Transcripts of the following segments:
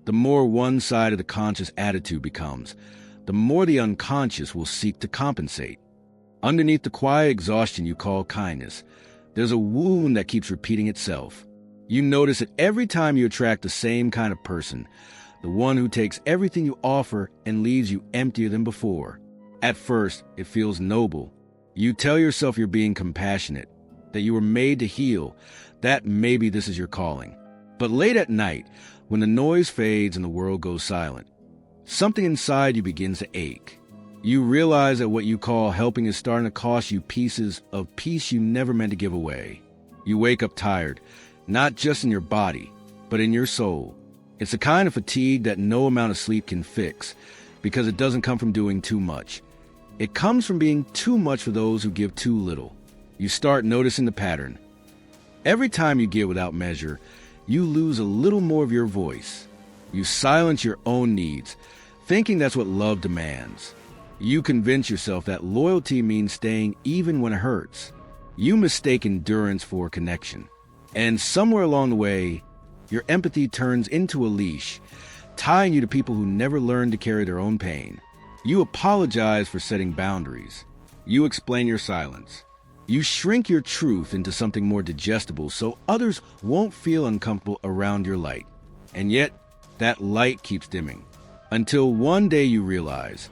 The more one-sided the conscious attitude becomes, the more the unconscious will seek to compensate. Underneath the quiet exhaustion you call kindness, there's a wound that keeps repeating itself. You notice it every time you attract the same kind of person, the one who takes everything you offer and leaves you emptier than before. At first, it feels noble. You tell yourself you're being compassionate, that you were made to heal, that maybe this is your calling. But late at night, when the noise fades and the world goes silent, something inside you begins to ache. You realize that what you call helping is starting to cost you pieces of peace you never meant to give away. You wake up tired, not just in your body, but in your soul. It's a kind of fatigue that no amount of sleep can fix, because it doesn't come from doing too much. It comes from being too much for those who give too little. You start noticing the pattern. Every time you give without measure, you lose a little more of your voice. You silence your own needs, thinking that's what love demands. You convince yourself that loyalty means staying even when it hurts. You mistake endurance for connection. And somewhere along the way, your empathy turns into a leash, tying you to people who never learned to carry their own pain. You apologize for setting boundaries. You explain your silence. You shrink your truth into something more digestible so others won't feel uncomfortable around your light. And yet, that light keeps dimming. Until one day you realize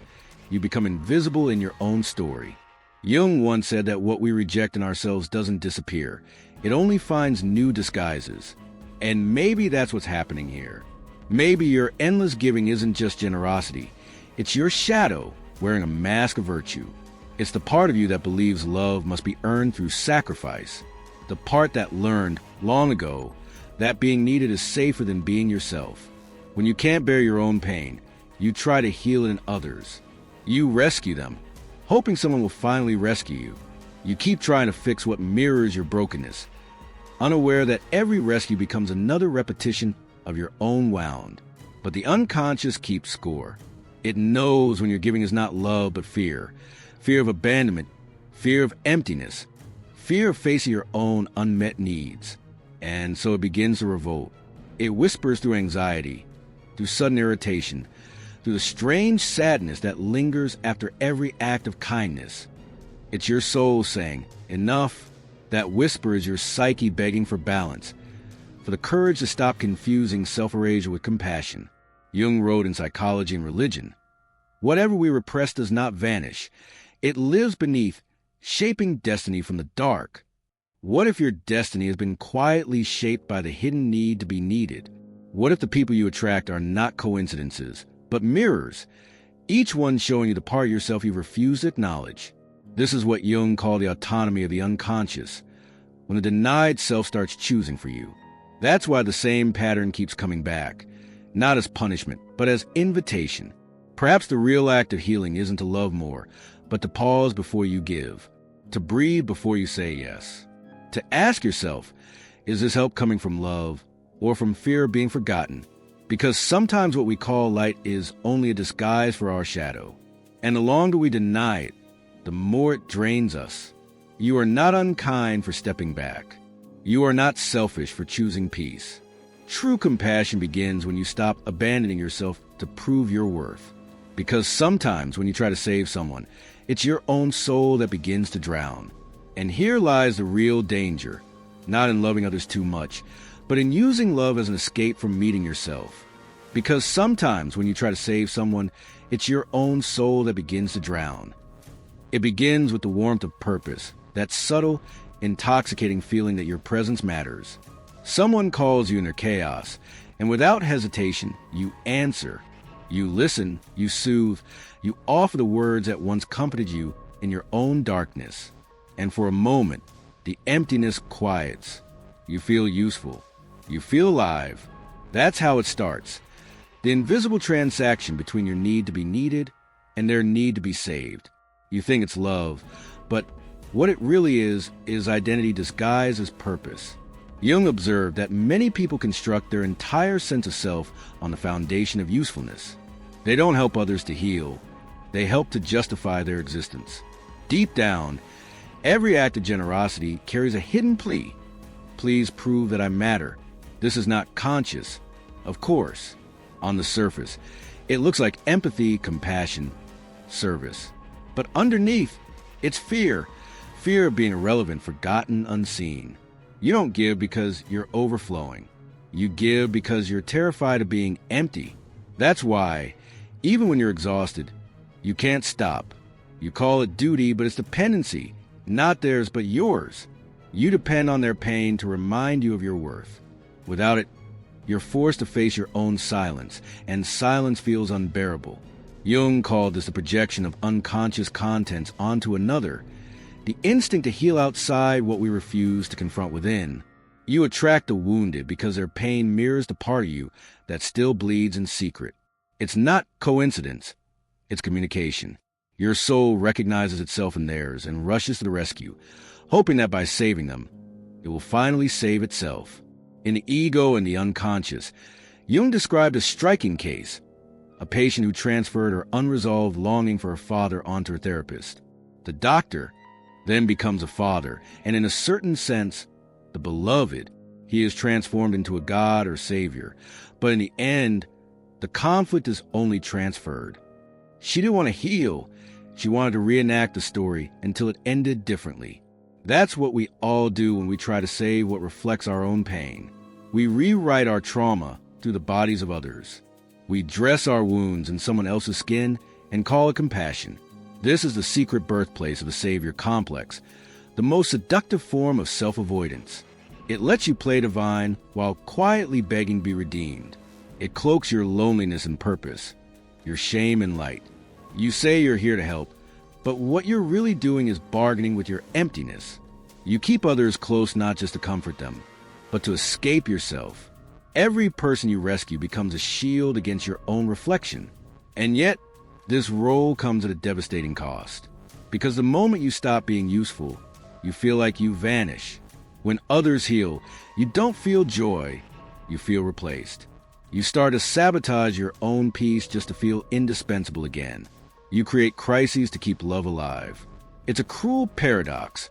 you become invisible in your own story. Jung once said that what we reject in ourselves doesn't disappear. It only finds new disguises. And maybe that's what's happening here. Maybe your endless giving isn't just generosity. It's your shadow wearing a mask of virtue. It's the part of you that believes love must be earned through sacrifice. The part that learned long ago that being needed is safer than being yourself. When you can't bear your own pain, you try to heal it in others. You rescue them, hoping someone will finally rescue you. You keep trying to fix what mirrors your brokenness, unaware that every rescue becomes another repetition of your own wound. But the unconscious keeps score. It knows when your giving is not love but fear. Fear of abandonment, fear of emptiness, fear of facing your own unmet needs. And so it begins to revolt. It whispers through anxiety, through sudden irritation, through the strange sadness that lingers after every act of kindness. It's your soul saying, enough. That whisper is your psyche begging for balance, for the courage to stop confusing self-erasure with compassion. Jung wrote in Psychology and Religion, whatever we repress does not vanish. It lives beneath, shaping destiny from the dark. What if your destiny has been quietly shaped by the hidden need to be needed? What if the people you attract are not coincidences, but mirrors, each one showing you the part of yourself you refuse to acknowledge? This is what Jung called the autonomy of the unconscious, when the denied self starts choosing for you. That's why the same pattern keeps coming back, not as punishment, but as invitation. Perhaps the real act of healing isn't to love more, but to pause before you give, to breathe before you say yes, to ask yourself, is this help coming from love or from fear of being forgotten? Because sometimes what we call light is only a disguise for our shadow, and the longer we deny it, the more it drains us. You are not unkind for stepping back. You are not selfish for choosing peace. True compassion begins when you stop abandoning yourself to prove your worth. Because sometimes when you try to save someone, it's your own soul that begins to drown. And here lies the real danger, not in loving others too much, but in using love as an escape from meeting yourself. Because sometimes when you try to save someone, it's your own soul that begins to drown. It begins with the warmth of purpose, that subtle, intoxicating feeling that your presence matters. Someone calls you in their chaos, and without hesitation, you answer. You listen, you soothe, you offer the words that once comforted you in your own darkness. And for a moment, the emptiness quiets. You feel useful. You feel alive. That's how it starts. The invisible transaction between your need to be needed and their need to be saved. You think it's love, but what it really is identity disguised as purpose. Jung observed that many people construct their entire sense of self on the foundation of usefulness. They don't help others to heal. They help to justify their existence. Deep down, every act of generosity carries a hidden plea. Please prove that I matter. This is not conscious, of course. On the surface, it looks like empathy, compassion, service. But underneath, it's fear. Fear of being irrelevant, forgotten, unseen. You don't give because you're overflowing. You give because you're terrified of being empty. That's why, even when you're exhausted, you can't stop. You call it duty, but it's dependency. Not theirs, but yours. You depend on their pain to remind you of your worth. Without it, you're forced to face your own silence, and silence feels unbearable. Jung called this the projection of unconscious contents onto another, the instinct to heal outside what we refuse to confront within. You attract the wounded because their pain mirrors the part of you that still bleeds in secret. It's not coincidence, it's communication. Your soul recognizes itself in theirs and rushes to the rescue, hoping that by saving them, it will finally save itself. In the ego and the unconscious, Jung described a striking case, a patient who transferred her unresolved longing for her father onto her therapist. The doctor then becomes a father, and in a certain sense, the beloved. He is transformed into a god or savior. But in the end, the conflict is only transferred. She didn't want to heal. She wanted to reenact the story until it ended differently. That's what we all do when we try to save what reflects our own pain. We rewrite our trauma through the bodies of others. We dress our wounds in someone else's skin and call it compassion. This is the secret birthplace of the savior complex, the most seductive form of self-avoidance. It lets you play divine while quietly begging to be redeemed. It cloaks your loneliness in purpose, your shame in light. You say you're here to help, but what you're really doing is bargaining with your emptiness. You keep others close not just to comfort them, but to escape yourself. Every person you rescue becomes a shield against your own reflection. And yet, this role comes at a devastating cost. Because the moment you stop being useful, you feel like you vanish. When others heal, you don't feel joy, you feel replaced. You start to sabotage your own peace just to feel indispensable again. You create crises to keep love alive. It's a cruel paradox.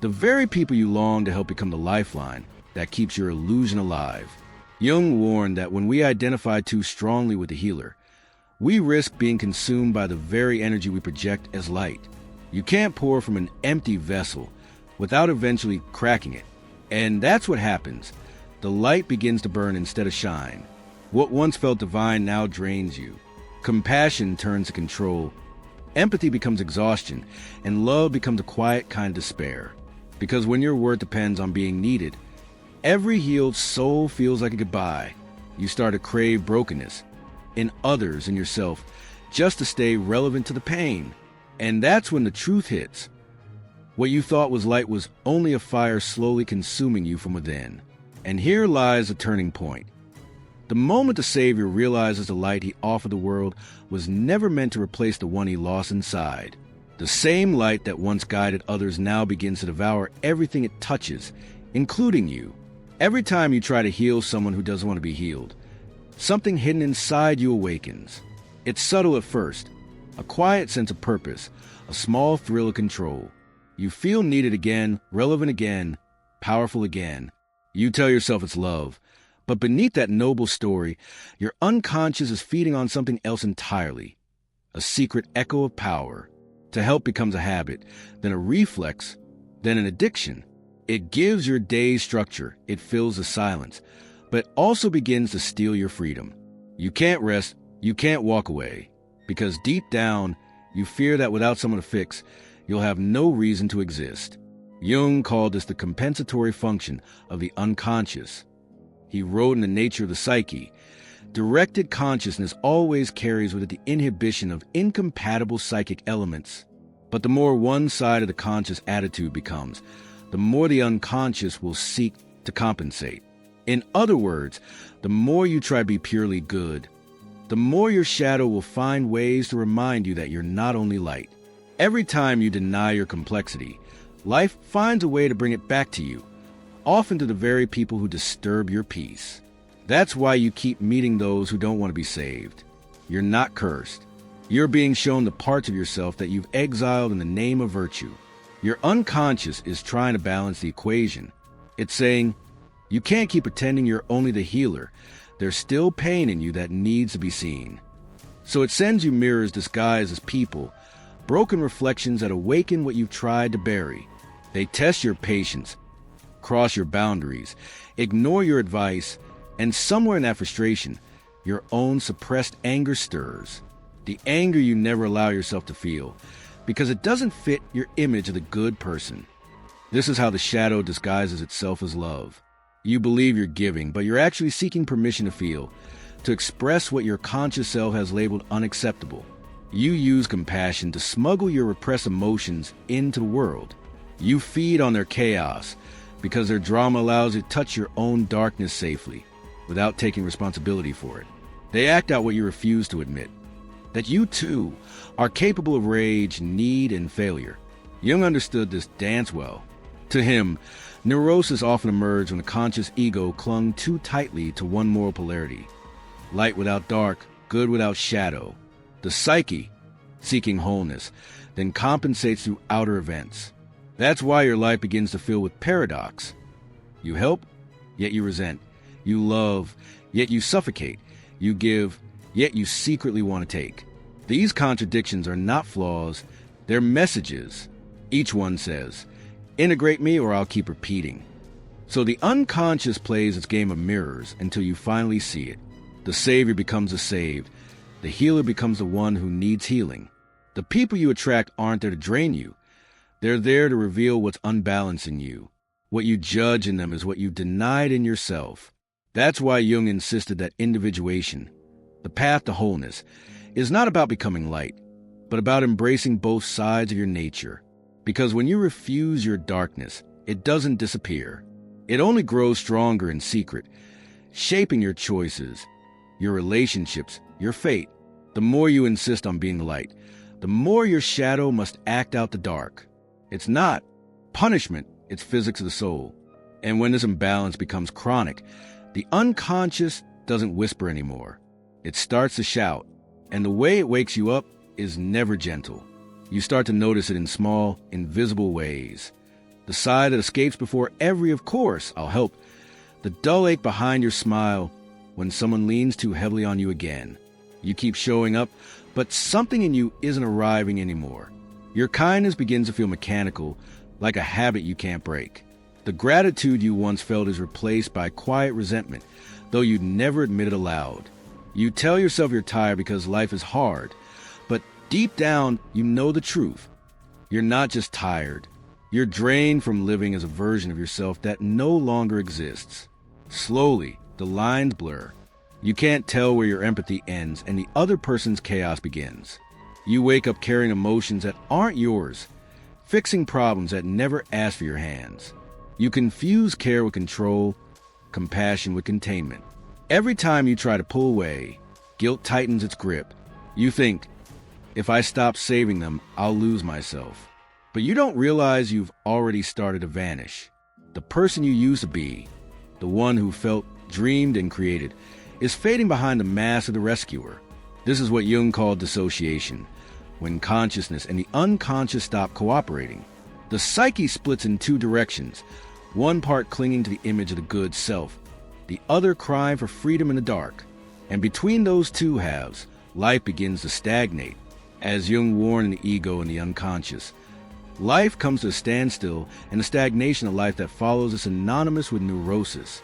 The very people you long to help become the lifeline that keeps your illusion alive. Jung warned that when we identify too strongly with the healer, we risk being consumed by the very energy we project as light. You can't pour from an empty vessel without eventually cracking it. And that's what happens. The light begins to burn instead of shine. What once felt divine now drains you. Compassion turns to control. Empathy becomes exhaustion, and love becomes a quiet kind of despair. Because when your worth depends on being needed, every healed soul feels like a goodbye. You start to crave brokenness in others and yourself just to stay relevant to the pain. And that's when the truth hits. What you thought was light was only a fire slowly consuming you from within. And here lies a turning point. The moment the Savior realizes the light he offered the world was never meant to replace the one he lost inside. The same light that once guided others now begins to devour everything it touches, including you. Every time you try to heal someone who doesn't want to be healed, something hidden inside you awakens. It's subtle at first, a quiet sense of purpose, a small thrill of control. You feel needed again, relevant again, powerful again. You tell yourself it's love. But beneath that noble story, your unconscious is feeding on something else entirely. A secret echo of power. To help becomes a habit, then a reflex, then an addiction. It gives your days structure, it fills the silence, but it also begins to steal your freedom. You can't rest, you can't walk away, because deep down, you fear that without someone to fix, you'll have no reason to exist. Jung called this the compensatory function of the unconscious. He wrote in The Nature of the Psyche, directed consciousness always carries with it the inhibition of incompatible psychic elements. But the more one-sided the conscious attitude becomes, the more the unconscious will seek to compensate. In other words, the more you try to be purely good, the more your shadow will find ways to remind you that you're not only light. Every time you deny your complexity, life finds a way to bring it back to you, often to the very people who disturb your peace. That's why you keep meeting those who don't want to be saved. You're not cursed. You're being shown the parts of yourself that you've exiled in the name of virtue. Your unconscious is trying to balance the equation. It's saying, you can't keep pretending you're only the healer. there's still pain in you that needs to be seen. So it sends you mirrors disguised as people, broken reflections that awaken what you've tried to bury. They test your patience, cross your boundaries, ignore your advice, and somewhere in that frustration, your own suppressed anger stirs. The anger you never allow yourself to feel, because it doesn't fit your image of the good person. This is how the shadow disguises itself as love. You believe you're giving, but you're actually seeking permission to feel, to express what your conscious self has labeled unacceptable. You use compassion to smuggle your repressed emotions into the world. You feed on their chaos, because their drama allows you to touch your own darkness safely, without taking responsibility for it. They act out what you refuse to admit, that you too are capable of rage, need, and failure. Jung understood this dance well. To him, neurosis often emerged when the conscious ego clung too tightly to one moral polarity. Light without dark, good without shadow. The psyche, seeking wholeness, then compensates through outer events. That's why your life begins to fill with paradox. You help, yet you resent. You love, yet you suffocate. You give, yet you secretly want to take. These contradictions are not flaws, they're messages. Each one says, integrate me or I'll keep repeating. So the unconscious plays its game of mirrors until you finally see it. The savior becomes the saved. The healer becomes the one who needs healing. The people you attract aren't there to drain you. They're there to reveal what's unbalanced in you. What you judge in them is what you denied in yourself. That's why Jung insisted that individuation, the path to wholeness, is not about becoming light, but about embracing both sides of your nature. Because when you refuse your darkness, it doesn't disappear. It only grows stronger in secret, shaping your choices, your relationships, your fate. The more you insist on being the light, the more your shadow must act out the dark. It's not punishment, it's physics of the soul. And when this imbalance becomes chronic, the unconscious doesn't whisper anymore. It starts to shout, and the way it wakes you up is never gentle. You start to notice it in small, invisible ways. The sigh that escapes before every "of course, I'll help." The dull ache behind your smile when someone leans too heavily on you again. You keep showing up, but something in you isn't arriving anymore. Your kindness begins to feel mechanical, like a habit you can't break. The gratitude you once felt is replaced by quiet resentment, though you'd never admit it aloud. You tell yourself you're tired because life is hard, but deep down, you know the truth. You're not just tired. You're drained from living as a version of yourself that no longer exists. Slowly, the lines blur. You can't tell where your empathy ends and the other person's chaos begins. You wake up carrying emotions that aren't yours, fixing problems that never asked for your hands. You confuse care with control, compassion with containment. Every time you try to pull away, guilt tightens its grip. You think, if I stop saving them, I'll lose myself. But you don't realize you've already started to vanish. The person you used to be, the one who felt, dreamed, and created, is fading behind the mask of the rescuer. This is what Jung called dissociation, when consciousness and the unconscious stop cooperating. The psyche splits in two directions, one part clinging to the image of the good self, the other crying for freedom in the dark. And between those two halves, life begins to stagnate. As Jung warned in the ego and the unconscious, life comes to a standstill, and the stagnation of life that follows is synonymous with neurosis.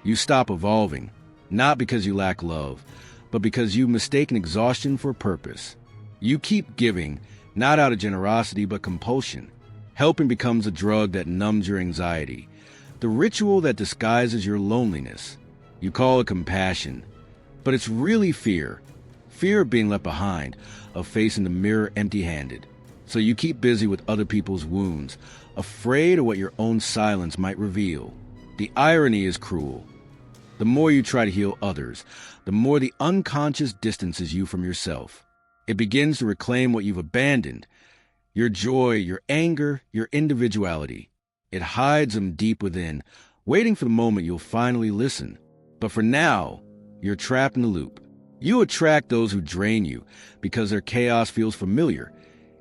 You stop evolving, not because you lack love, but because you've mistaken exhaustion for purpose. You keep giving, not out of generosity but compulsion. Helping becomes a drug that numbs your anxiety, the ritual that disguises your loneliness. You call it compassion, but it's really fear. Fear of being left behind, of facing the mirror empty-handed. So you keep busy with other people's wounds, afraid of what your own silence might reveal. The irony is cruel. The more you try to heal others, the more the unconscious distances you from yourself. It begins to reclaim what you've abandoned, your joy, your anger, your individuality. It hides them deep within, waiting for the moment you'll finally listen. But for now, you're trapped in the loop. You attract those who drain you because their chaos feels familiar.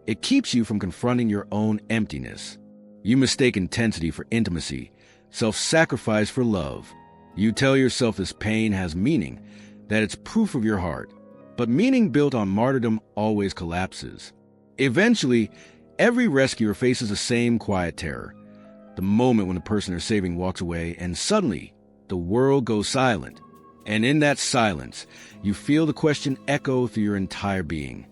It keeps you from confronting your own emptiness. You mistake intensity for intimacy, self-sacrifice for love. You tell yourself this pain has meaning, that it's proof of your heart. But meaning built on martyrdom always collapses. Eventually, every rescuer faces the same quiet terror. The moment when the person they're saving walks away, and suddenly, the world goes silent. And in that silence, you feel the question echo through your entire being.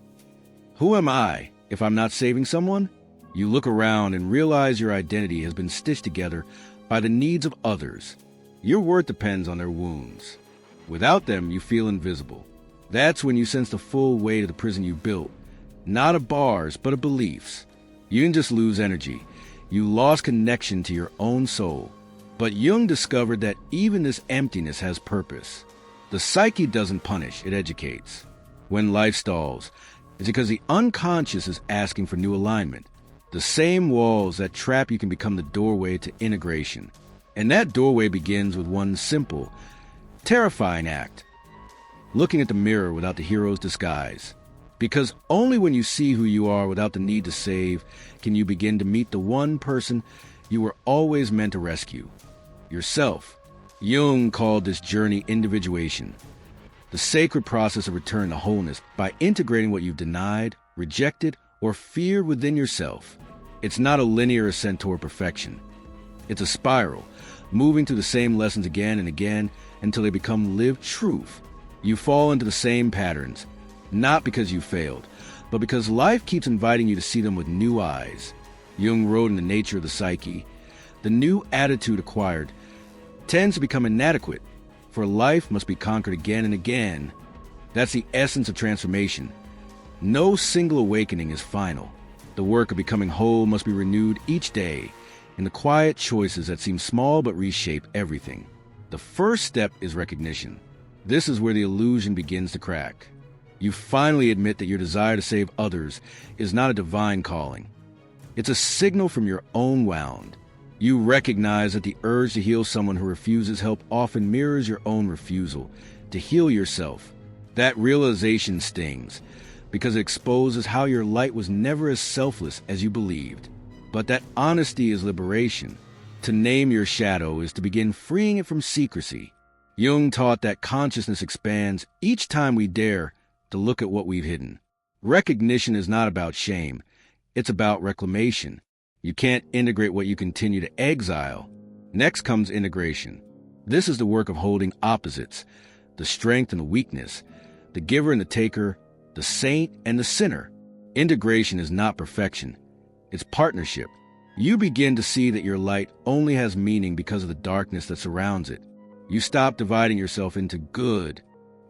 Who am I if I'm not saving someone? You look around and realize your identity has been stitched together by the needs of others. Your worth depends on their wounds. Without them, you feel invisible. That's when you sense the full weight of the prison you built, not of bars, but of beliefs. You didn't just lose energy. You lost connection to your own soul. But Jung discovered that even this emptiness has purpose. The psyche doesn't punish, it educates. When life stalls, it's because the unconscious is asking for new alignment. The same walls that trap you can become the doorway to integration. And that doorway begins with one simple, terrifying act. Looking at the mirror without the hero's disguise. Because only when you see who you are without the need to save can you begin to meet the one person you were always meant to rescue. Yourself. Jung called this journey individuation. The sacred process of return to wholeness by integrating what you've denied, rejected, or feared within yourself. It's not a linear ascent toward perfection. It's a spiral, moving through the same lessons again and again until they become lived truth. You fall into the same patterns, not because you failed, but because life keeps inviting you to see them with new eyes. Jung wrote in The Nature of the Psyche, the new attitude acquired tends to become inadequate, for life must be conquered again and again. That's the essence of transformation. No single awakening is final. The work of becoming whole must be renewed each day in the quiet choices that seem small but reshape everything. The first step is recognition. This is where the illusion begins to crack. You finally admit that your desire to save others is not a divine calling. It's a signal from your own wound. You recognize that the urge to heal someone who refuses help often mirrors your own refusal to heal yourself. That realization stings because it exposes how your light was never as selfless as you believed. But that honesty is liberation. To name your shadow is to begin freeing it from secrecy. Jung taught that consciousness expands each time we dare to look at what we've hidden. Recognition is not about shame. It's about reclamation. You can't integrate what you continue to exile. Next comes integration. This is the work of holding opposites, the strength and the weakness, the giver and the taker, the saint and the sinner. Integration is not perfection. It's partnership. You begin to see that your light only has meaning because of the darkness that surrounds it. You stop dividing yourself into good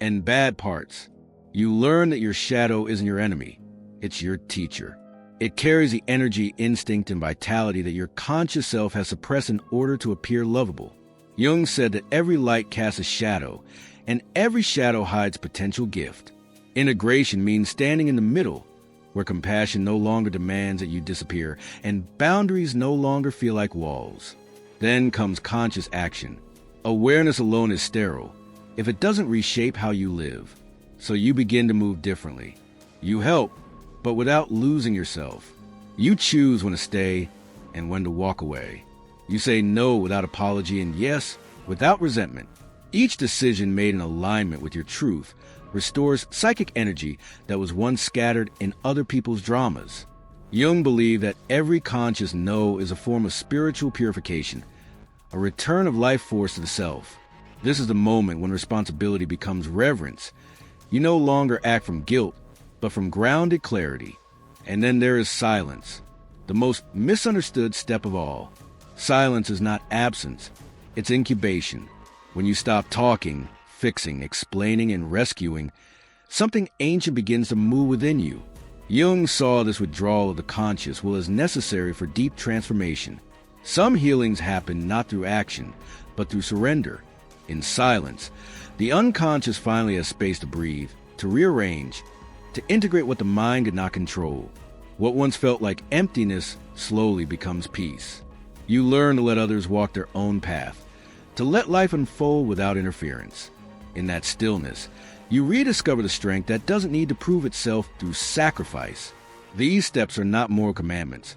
and bad parts. You learn that your shadow isn't your enemy. It's your teacher. It carries the energy, instinct, and vitality that your conscious self has suppressed in order to appear lovable. Jung said that every light casts a shadow, and every shadow hides potential gift. Integration means standing in the middle, where compassion no longer demands that you disappear, and boundaries no longer feel like walls. Then comes conscious action. Awareness alone is sterile if it doesn't reshape how you live. So you begin to move differently. You help, but without losing yourself. You choose when to stay and when to walk away. You say no without apology and yes without resentment. Each decision made in alignment with your truth restores psychic energy that was once scattered in other people's dramas. Jung believed that every conscious no is a form of spiritual purification, a return of life force to the self. This is the moment when responsibility becomes reverence. You no longer act from guilt, but from grounded clarity. And then there is silence, the most misunderstood step of all. Silence is not absence, it's incubation. When you stop talking, fixing, explaining, and rescuing, something ancient begins to move within you. Jung saw this withdrawal of the conscious was as necessary for deep transformation. Some healings happen not through action, but through surrender. In silence, the unconscious finally has space to breathe, to rearrange, to integrate what the mind could not control. What once felt like emptiness slowly becomes peace. You learn to let others walk their own path, to let life unfold without interference. In that stillness, you rediscover the strength that doesn't need to prove itself through sacrifice. These steps are not moral commandments.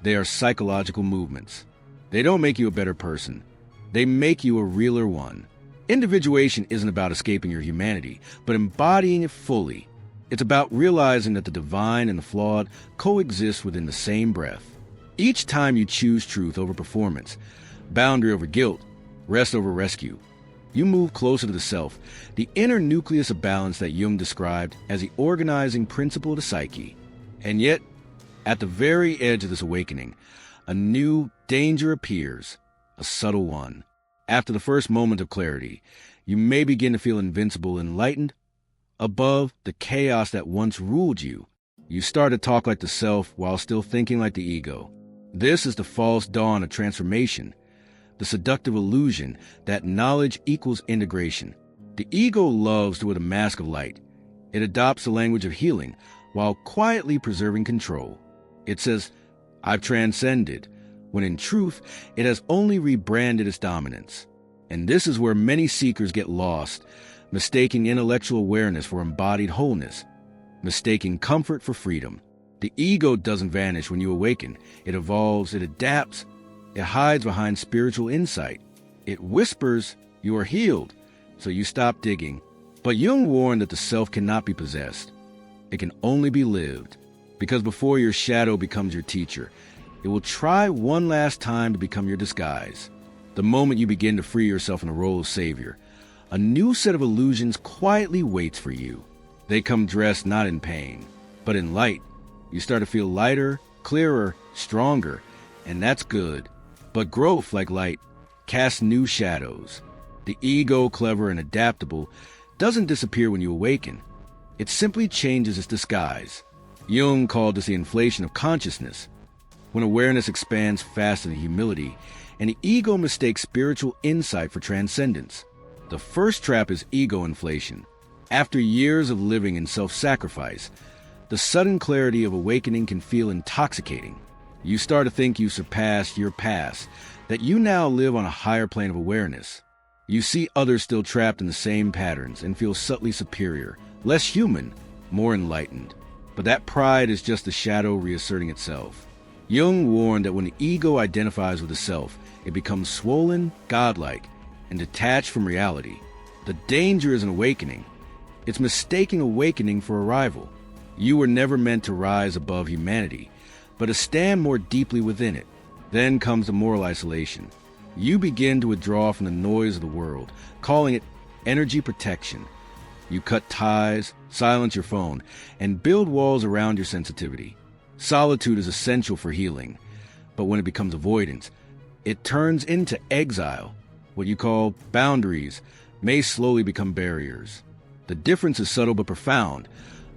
They are psychological movements. They don't make you a better person. They make you a realer one. Individuation isn't about escaping your humanity, but embodying it fully. It's about realizing that the divine and the flawed coexist within the same breath. Each time you choose truth over performance, boundary over guilt, rest over rescue, you move closer to the self, the inner nucleus of balance that Jung described as the organizing principle of the psyche. And yet, at the very edge of this awakening, a new danger appears, a subtle one. After the first moment of clarity, you may begin to feel invincible and enlightened. Above the chaos that once ruled you, you start to talk like the self while still thinking like the ego. This is the false dawn of transformation, the seductive illusion that knowledge equals integration. The ego loves to wear the mask of light. It adopts the language of healing while quietly preserving control. It says, "I've transcended," when in truth, it has only rebranded its dominance. And this is where many seekers get lost, mistaking intellectual awareness for embodied wholeness, mistaking comfort for freedom. The ego doesn't vanish when you awaken. It evolves, it adapts, it hides behind spiritual insight. It whispers, "You are healed," so you stop digging. But Jung warned that the self cannot be possessed. It can only be lived. Because before your shadow becomes your teacher, it will try one last time to become your disguise. The moment you begin to free yourself in the role of savior, a new set of illusions quietly waits for you. They come dressed not in pain, but in light. You start to feel lighter, clearer, stronger, and that's good. But growth, like light, casts new shadows. The ego, clever and adaptable, doesn't disappear when you awaken. It simply changes its disguise. Jung called this the inflation of consciousness, when awareness expands faster than humility, and the ego mistakes spiritual insight for transcendence. The first trap is ego inflation. After years of living in self-sacrifice, the sudden clarity of awakening can feel intoxicating. You start to think you surpassed your past, that you now live on a higher plane of awareness. You see others still trapped in the same patterns and feel subtly superior, less human, more enlightened. But that pride is just the shadow reasserting itself. Jung warned that when the ego identifies with the self, it becomes swollen, godlike, and detached from reality. The danger is an awakening. It's mistaking awakening for arrival. You were never meant to rise above humanity, but to stand more deeply within it. Then comes the moral isolation. You begin to withdraw from the noise of the world, calling it energy protection. You cut ties, silence your phone, and build walls around your sensitivity. Solitude is essential for healing, but when it becomes avoidance, it turns into exile. What you call boundaries may slowly become barriers. The difference is subtle but profound.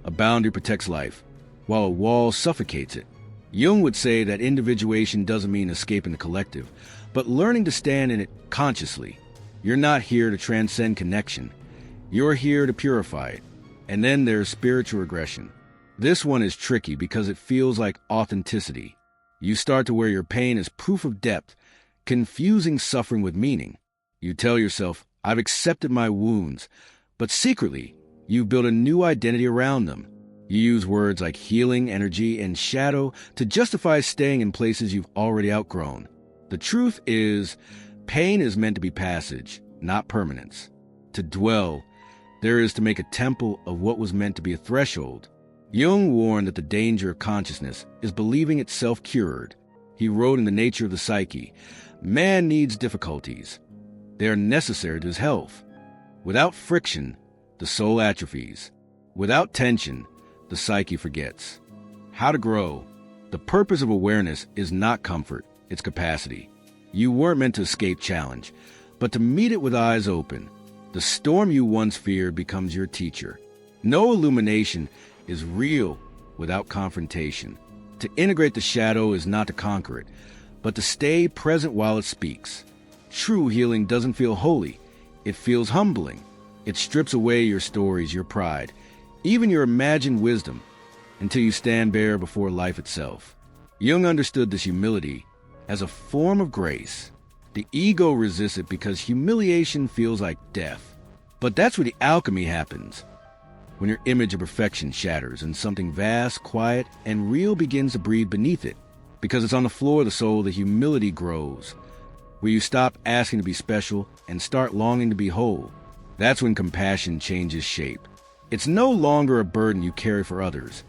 A boundary protects life, while a wall suffocates it. Jung would say that individuation doesn't mean escaping the collective, but learning to stand in it consciously. You're not here to transcend connection. You're here to purify it. And then there's spiritual regression. This one is tricky because it feels like authenticity. You start to wear your pain as proof of depth, confusing suffering with meaning. You tell yourself, "I've accepted my wounds," but secretly, you've built a new identity around them. You use words like healing, energy, and shadow to justify staying in places you've already outgrown. The truth is, pain is meant to be passage, not permanence. To dwell, there is to make a temple of what was meant to be a threshold. Jung warned that the danger of consciousness is believing itself cured. He wrote in The Nature of the Psyche, "Man needs difficulties. They are necessary to his health. Without friction, the soul atrophies. Without tension, the psyche forgets." How to grow. The purpose of awareness is not comfort, it's capacity. You weren't meant to escape challenge, but to meet it with eyes open. The storm you once feared becomes your teacher. No illumination is real without confrontation. To integrate the shadow is not to conquer it, but to stay present while it speaks. True healing doesn't feel holy, it feels humbling. It strips away your stories, your pride, even your imagined wisdom, until you stand bare before life itself. Jung understood this humility as a form of grace. The ego resists it because humiliation feels like death. But that's where the alchemy happens. When your image of perfection shatters and something vast, quiet, and real begins to breathe beneath it. Because it's on the floor of the soul that humility grows. where you stop asking to be special and start longing to be whole. That's when compassion changes shape. It's no longer a burden you carry for others.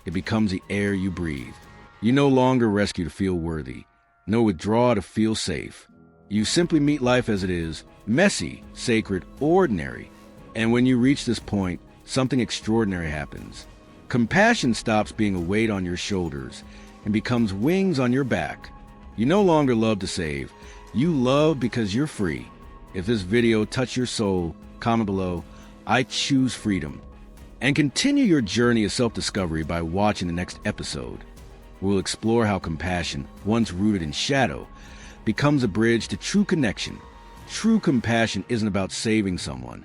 It becomes the air you breathe. You no longer rescue to feel worthy, nor withdraw to feel safe. You simply meet life as it is, messy, sacred, ordinary. And when you reach this point, something extraordinary happens. Compassion stops being a weight on your shoulders and becomes wings on your back. You no longer love to save. You love because you're free. If this video touched your soul, comment below, "I choose freedom." And continue your journey of self-discovery by watching the next episode. We'll explore how compassion, once rooted in shadow, becomes a bridge to true connection. True compassion isn't about saving someone.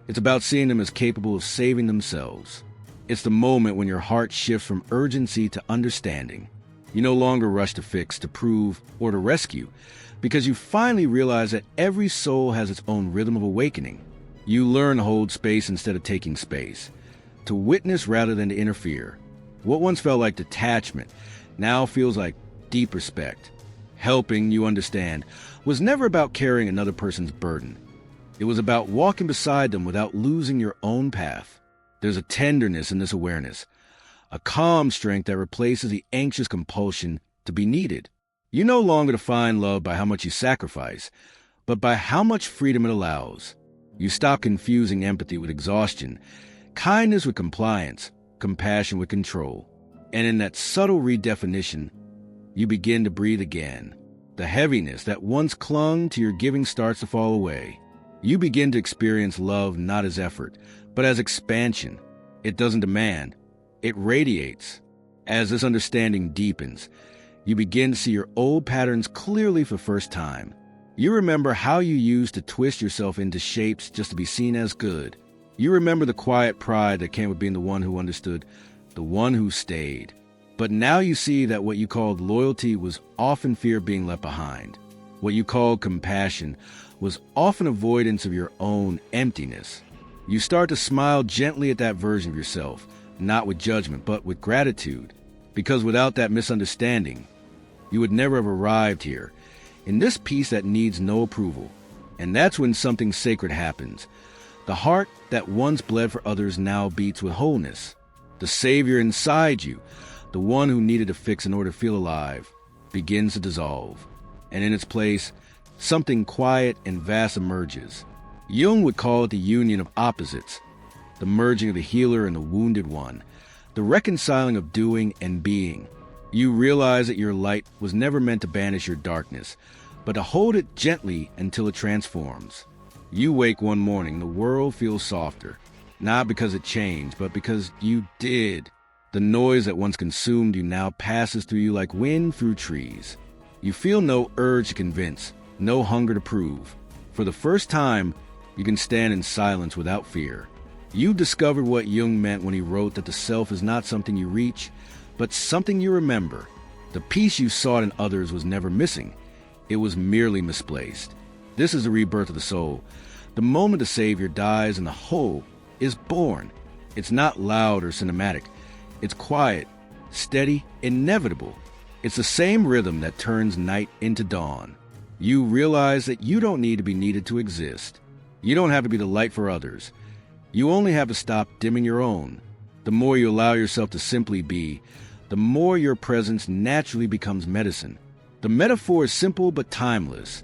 It's about seeing them as capable of saving themselves. It's the moment when your heart shifts from urgency to understanding. You no longer rush to fix, to prove, or to rescue, because you finally realize that every soul has its own rhythm of awakening. You learn to hold space instead of taking space, to witness rather than to interfere. What once felt like detachment now feels like deep respect. Helping, you understand, was never about carrying another person's burden. It was about walking beside them without losing your own path. There's a tenderness in this awareness, a calm strength that replaces the anxious compulsion to be needed. You no longer define love by how much you sacrifice, but by how much freedom it allows. You stop confusing empathy with exhaustion, kindness with compliance, compassion with control. And in that subtle redefinition, you begin to breathe again. The heaviness that once clung to your giving starts to fall away. You begin to experience love not as effort, but as expansion. It doesn't demand, it radiates. As this understanding deepens, you begin to see your old patterns clearly for the first time. You remember how you used to twist yourself into shapes just to be seen as good. You remember the quiet pride that came with being the one who understood, the one who stayed. But now you see that what you called loyalty was often fear of being left behind. What you called compassion was often avoidance of your own emptiness. You start to smile gently at that version of yourself, not with judgment, but with gratitude. Because without that misunderstanding, you would never have arrived here, in this peace that needs no approval. And that's when something sacred happens. The heart that once bled for others now beats with wholeness. The Savior inside you, the one who needed a fix in order to feel alive, begins to dissolve. And in its place, something quiet and vast emerges. Jung would call it the union of opposites, the merging of the healer and the wounded one, the reconciling of doing and being. You realize that your light was never meant to banish your darkness, but to hold it gently until it transforms. You wake one morning, the world feels softer, not because it changed, but because you did. The noise that once consumed you now passes through you like wind through trees. You feel no urge to convince, no hunger to prove. For the first time, you can stand in silence without fear. You discovered what Jung meant when he wrote that the self is not something you reach, but something you remember. The peace you sought in others was never missing. It was merely misplaced. This is the rebirth of the soul. The moment the Savior dies and the whole is born. It's not loud or cinematic. It's quiet, steady, inevitable. It's the same rhythm that turns night into dawn. You realize that you don't need to be needed to exist. You don't have to be the light for others. You only have to stop dimming your own. The more you allow yourself to simply be, the more your presence naturally becomes medicine. The metaphor is simple but timeless.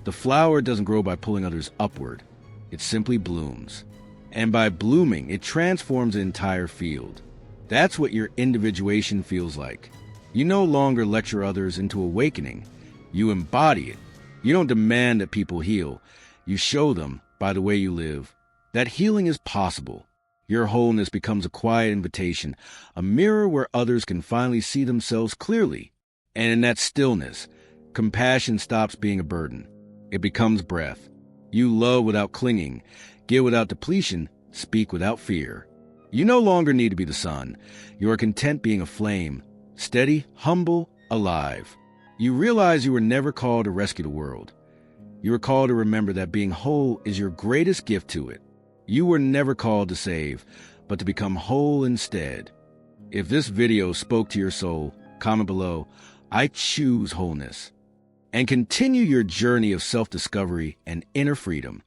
The flower doesn't grow by pulling others upward. It simply blooms. And by blooming, it transforms the entire field. That's what your individuation feels like. You no longer lecture others into awakening. You embody it. You don't demand that people heal. You show them, by the way you live, that healing is possible. Your wholeness becomes a quiet invitation, a mirror where others can finally see themselves clearly. And in that stillness, compassion stops being a burden. It becomes breath. You love without clinging, give without depletion, speak without fear. You no longer need to be the sun. You are content being a flame, steady, humble, alive. You realize you were never called to rescue the world. You were called to remember that being whole is your greatest gift to it. You were never called to save, but to become whole instead. If this video spoke to your soul, comment below, "I choose wholeness." and continue your journey of self-discovery and inner freedom.